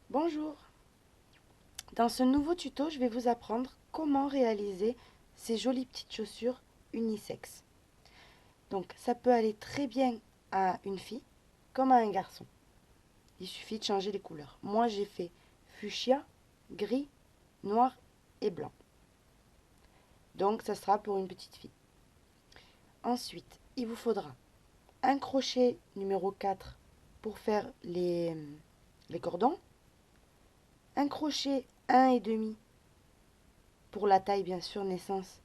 Bonjour! Dans ce nouveau tuto, je vais vous apprendre comment réaliser ces jolies petites chaussures unisexes. Donc ça peut aller très bien à une fille comme à un garçon. Il suffit de changer les couleurs. Moi j'ai fait fuchsia, gris, noir et blanc. Donc ça sera pour une petite fille. Ensuite, il vous faudra un crochet numéro 4 pour faire les cordons, un crochet 1,5 pour la taille bien sûr naissance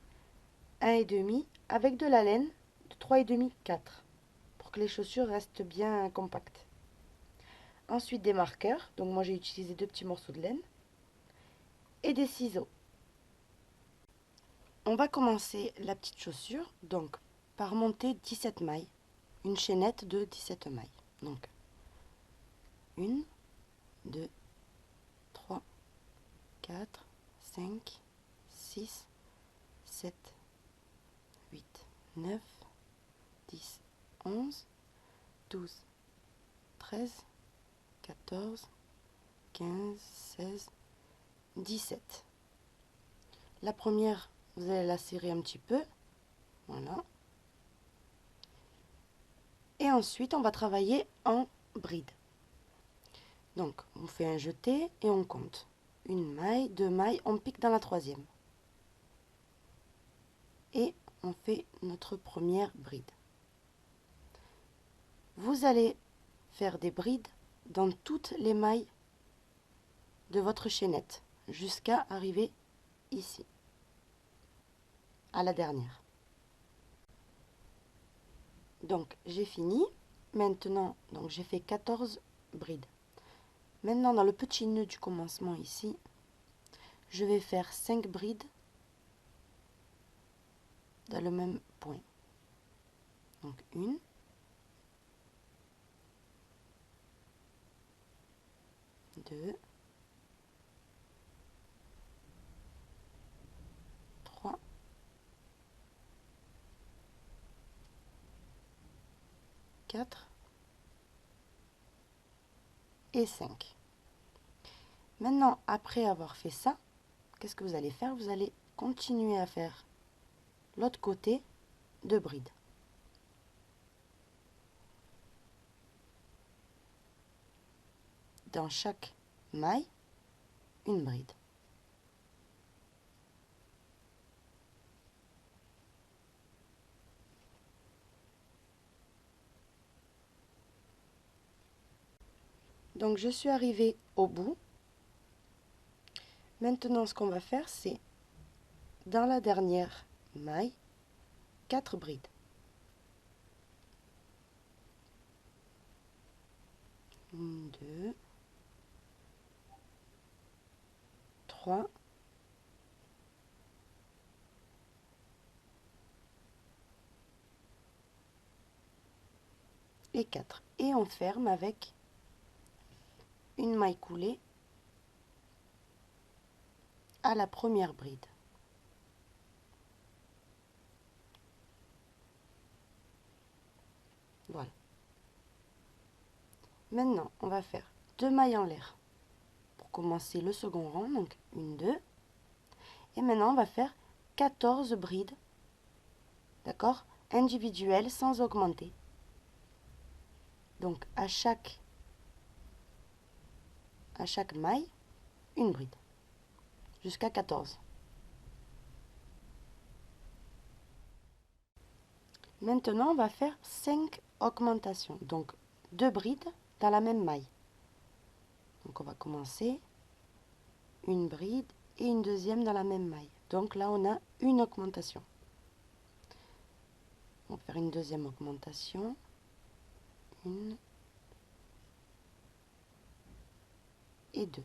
1,5 avec de la laine de 3,5 4 pour que les chaussures restent bien compactes. Ensuite des marqueurs, donc moi j'ai utilisé 2 petits morceaux de laine et des ciseaux. On va commencer la petite chaussure donc par monter 17 mailles, une chaînette de 17 mailles. Donc 1, 2, 3, 4, 5, 6, 7, 8, 9, 10, 11, 12, 13, 14, 15, 16, 17. La première, vous allez la serrer un petit peu. Voilà. Et ensuite, on va travailler en bride. Donc, on fait un jeté et on compte. Une maille, 2 mailles, on pique dans la troisième. Et on fait notre première bride. Vous allez faire des brides dans toutes les mailles de votre chaînette jusqu'à arriver ici, à la dernière. Donc j'ai fini. Maintenant, donc j'ai fait 14 brides. Maintenant, dans le petit nœud du commencement ici, je vais faire 5 brides dans le même point. Donc 1, 2, 3, 4 et 5. Maintenant, après avoir fait ça, qu'est-ce que vous allez faire? Vous allez continuer à faire l'autre côté de bride. Dans chaque maille, une bride. Donc je suis arrivée au bout. Maintenant, ce qu'on va faire, c'est dans la dernière maille, 4 brides. 1, 2, 3, et 4. Et on ferme avec une maille coulée à la première bride. Voilà. Maintenant, on va faire 2 mailles en l'air pour commencer le second rang. Donc 1, 2. Et maintenant, on va faire 14 brides. D'accord? Individuelles sans augmenter. Donc à chaque maille, une bride. Jusqu'à 14. Maintenant, on va faire 5 augmentations. Donc 2 brides dans la même maille. Donc on va commencer une bride et une deuxième dans la même maille. Donc là, on a une augmentation. On va faire une deuxième augmentation. Une et 2.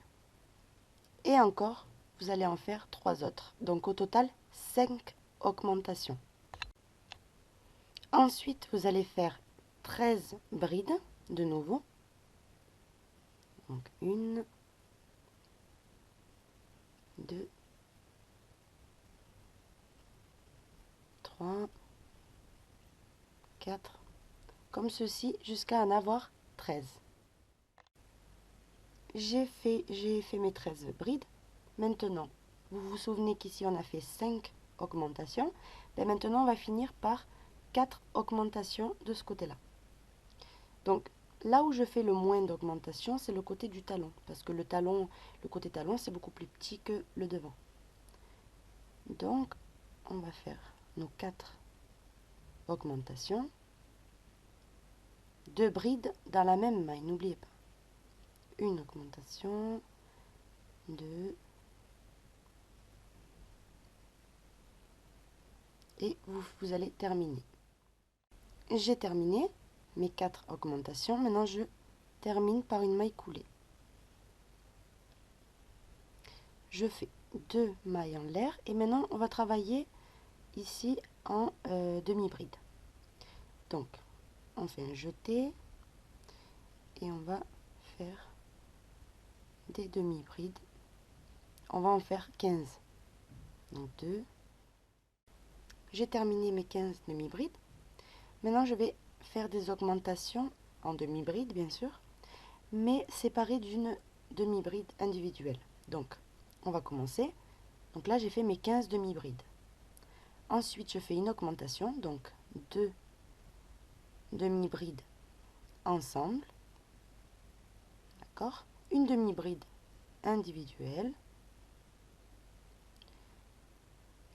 Et encore, vous allez en faire 3 autres. Donc au total, 5 augmentations. Ensuite, vous allez faire 13 brides de nouveau. Donc 1, 2, 3, 4, comme ceci, jusqu'à en avoir 13. j'ai fait mes 13 brides. Maintenant, vous vous souvenez qu'ici on a fait 5 augmentations. Et maintenant, on va finir par 4 augmentations de ce côté-là. Donc, là où je fais le moins d'augmentation, c'est le côté du talon. Parce que le côté talon, c'est beaucoup plus petit que le devant. Donc, on va faire nos 4 augmentations. 2 brides dans la même maille, n'oubliez pas. Une augmentation, 2, et vous allez terminer. J'ai terminé mes 4 augmentations. Maintenant, je termine par une maille coulée. Je fais 2 mailles en l'air et maintenant, on va travailler ici en demi-bride. Donc, on fait un jeté et on va faire des demi-brides. On va en faire 15. Donc 2. J'ai terminé mes 15 demi-brides. Maintenant, je vais faire des augmentations en demi-bride, bien sûr, mais séparées d'une demi-bride individuelle. Donc, on va commencer. Donc là, j'ai fait mes 15 demi-brides. Ensuite, je fais une augmentation, donc 2 demi-brides ensemble. D'accord? Une demi-bride individuelle.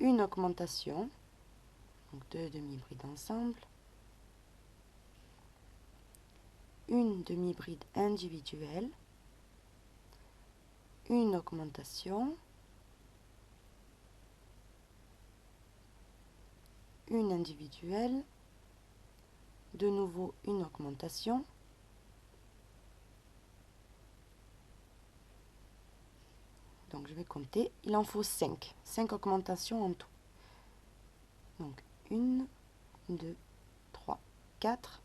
Une augmentation, donc 2 demi-brides ensemble. Une demi-bride individuelle. Une augmentation. Une individuelle. De nouveau une augmentation. Donc je vais compter, il en faut 5. 5 augmentations en tout. Donc 1, 2, 3, 4.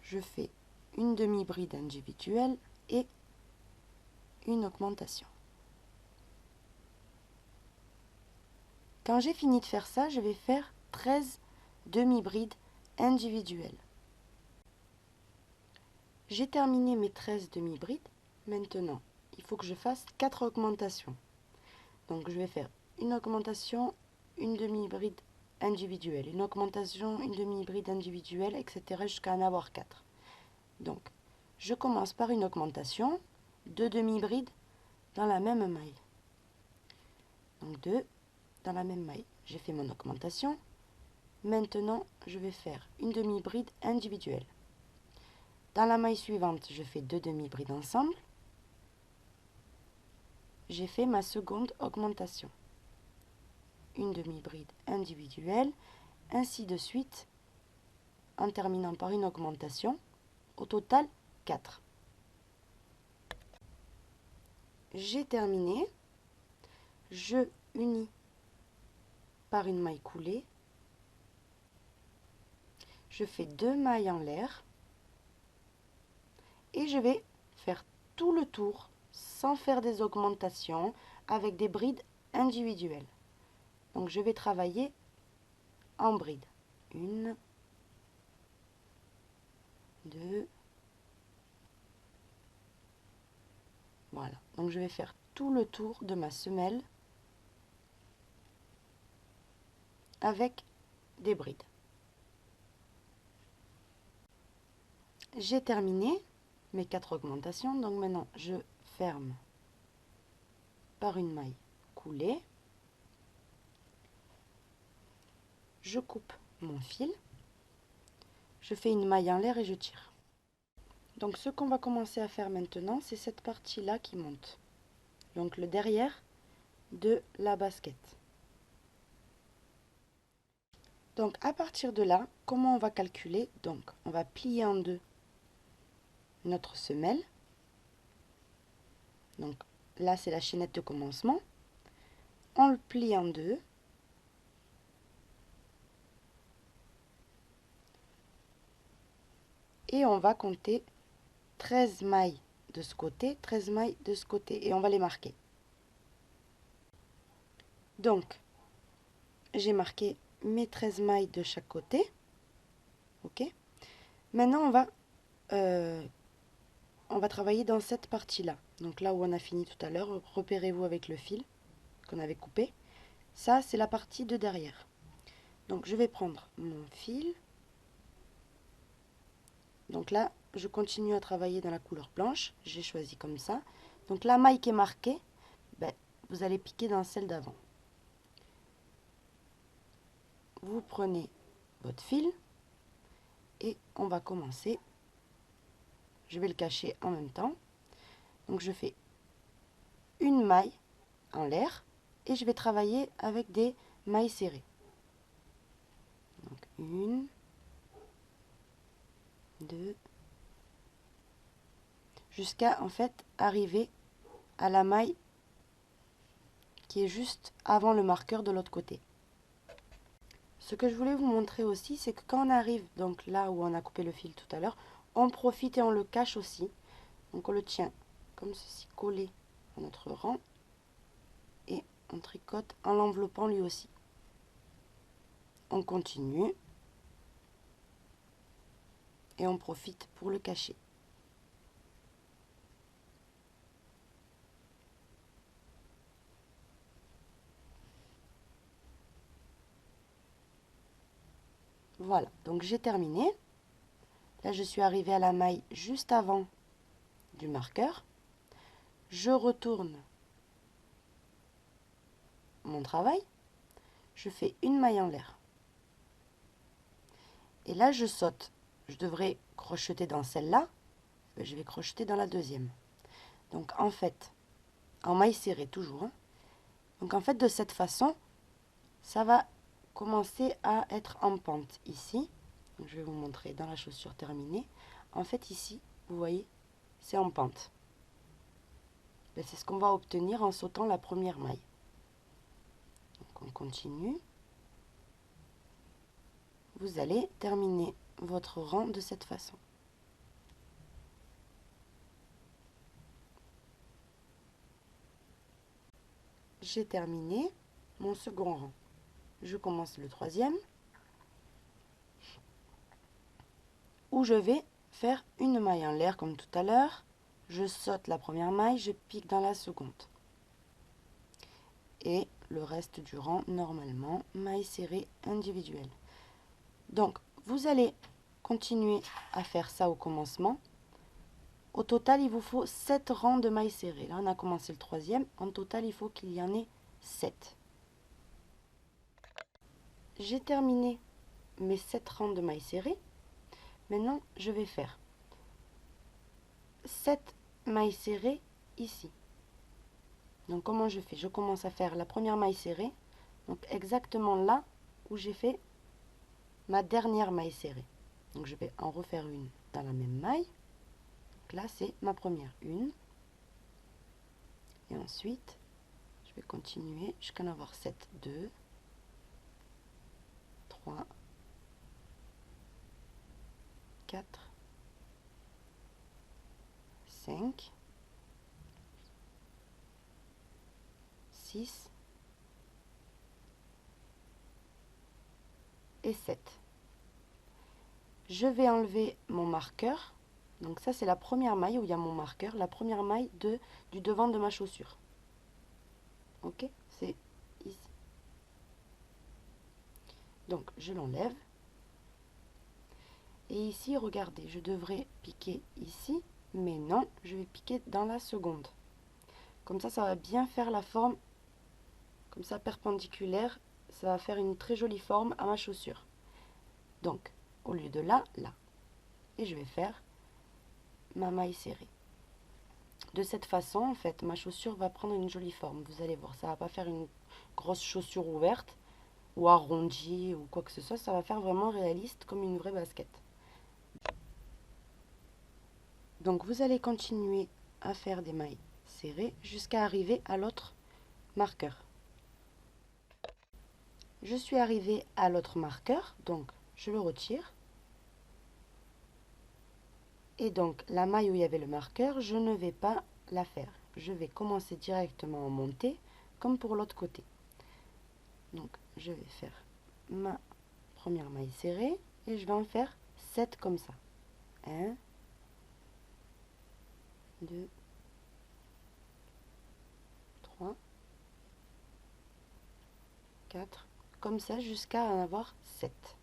Je fais une demi-bride individuelle et une augmentation. Quand j'ai fini de faire ça, je vais faire 13 demi-brides individuelles. J'ai terminé mes 13 demi-brides. Maintenant, il faut que je fasse 4 augmentations. Donc je vais faire une augmentation, une demi-bride individuelle, une augmentation, une demi-bride individuelle, etc. jusqu'à en avoir 4. Donc, je commence par une augmentation, 2 demi-brides dans la même maille. Donc 2 dans la même maille. J'ai fait mon augmentation. Maintenant, je vais faire une demi-bride individuelle. Dans la maille suivante, je fais 2 demi-brides ensemble. J'ai fait ma seconde augmentation. Une demi-bride individuelle, ainsi de suite, en terminant par une augmentation. Au total, 4. J'ai terminé. Je unis par une maille coulée. Je fais 2 mailles en l'air. Et je vais faire tout le tour sans faire des augmentations avec des brides individuelles. Donc je vais travailler en bride. 1, 2, voilà. Donc je vais faire tout le tour de ma semelle avec des brides. J'ai terminé mes 4 augmentations, donc maintenant je ferme par une maille coulée. Je coupe mon fil, je fais une maille en l'air et je tire. Donc ce qu'on va commencer à faire maintenant, c'est cette partie-là qui monte. Donc le derrière de la basket. Donc à partir de là, comment on va calculer? Donc on va plier en deux notre semelle. Donc là c'est la chaînette de commencement. On le plie en deux. Et on va compter 13 mailles de ce côté, 13 mailles de ce côté. Et on va les marquer. Donc, j'ai marqué mes 13 mailles de chaque côté. Ok. Maintenant, on va on va travailler dans cette partie-là. Donc là où on a fini tout à l'heure, repérez-vous avec le fil qu'on avait coupé. Ça, c'est la partie de derrière. Donc je vais prendre mon fil. Donc là, je continue à travailler dans la couleur blanche. J'ai choisi comme ça. Donc la maille qui est marquée, ben, vous allez piquer dans celle d'avant. Vous prenez votre fil et on va commencer. Je vais le cacher en même temps. Donc je fais une maille en l'air et je vais travailler avec des mailles serrées. Donc une, deux, jusqu'à en fait arriver à la maille qui est juste avant le marqueur de l'autre côté. Ce que je voulais vous montrer aussi, c'est que quand on arrive donc là où on a coupé le fil tout à l'heure, on profite et on le cache aussi. Donc on le tient comme ceci collé à notre rang et on tricote en l'enveloppant lui aussi. On continue et on profite pour le cacher. Voilà, donc j'ai terminé. Là, je suis arrivée à la maille juste avant du marqueur. Je retourne mon travail. Je fais une maille en l'air. Et là, je saute. Je devrais crocheter dans celle-là. Je vais crocheter dans la deuxième. Donc, en fait, en maille serrée toujours. Hein. Donc, en fait, de cette façon, ça va commencer à être en pente ici. Donc, je vais vous montrer dans la chaussure terminée. En fait, ici, vous voyez, c'est en pente. C'est ce qu'on va obtenir en sautant la première maille. Donc, on continue. Vous allez terminer votre rang de cette façon. J'ai terminé mon second rang. Je commence le troisième, où je vais faire une maille en l'air comme tout à l'heure. Je saute la première maille, je pique dans la seconde. Et le reste du rang, normalement, maille serrée individuelle. Donc, vous allez continuer à faire ça au commencement. Au total, il vous faut 7 rangs de mailles serrées. Là, on a commencé le troisième. En total, il faut qu'il y en ait 7. J'ai terminé mes 7 rangs de mailles serrées. Maintenant, je vais faire 7 mailles serrées ici. Donc, comment je fais? Je commence à faire la première maille serrée. Donc, exactement là où j'ai fait ma dernière maille serrée. Donc, je vais en refaire une dans la même maille. Donc, là, c'est ma première une. Et ensuite, je vais continuer jusqu'à en avoir 7. 2, 3, 4, 5, 6 et 7. Je vais enlever mon marqueur. Donc ça, c'est la première maille où il y a mon marqueur, la première maille du devant de ma chaussure. Ok? C'est ici. Donc, je l'enlève. Et ici, regardez, je devrais piquer ici, mais non, je vais piquer dans la seconde. Comme ça va bien faire la forme, comme ça, perpendiculaire. Ça va faire une très jolie forme à ma chaussure. Donc, au lieu de là, là. Et je vais faire ma maille serrée. De cette façon, en fait, ma chaussure va prendre une jolie forme. Vous allez voir, ça ne va pas faire une grosse chaussure ouverte ou arrondie ou quoi que ce soit. Ça va faire vraiment réaliste comme une vraie basket. Donc, vous allez continuer à faire des mailles serrées jusqu'à arriver à l'autre marqueur. Je suis arrivée à l'autre marqueur, donc je le retire. Et donc, la maille où il y avait le marqueur, je ne vais pas la faire. Je vais commencer directement à monter, comme pour l'autre côté. Donc, je vais faire ma première maille serrée et je vais en faire 7 comme ça. 1, 2, 3, 4, comme ça jusqu'à en avoir 7.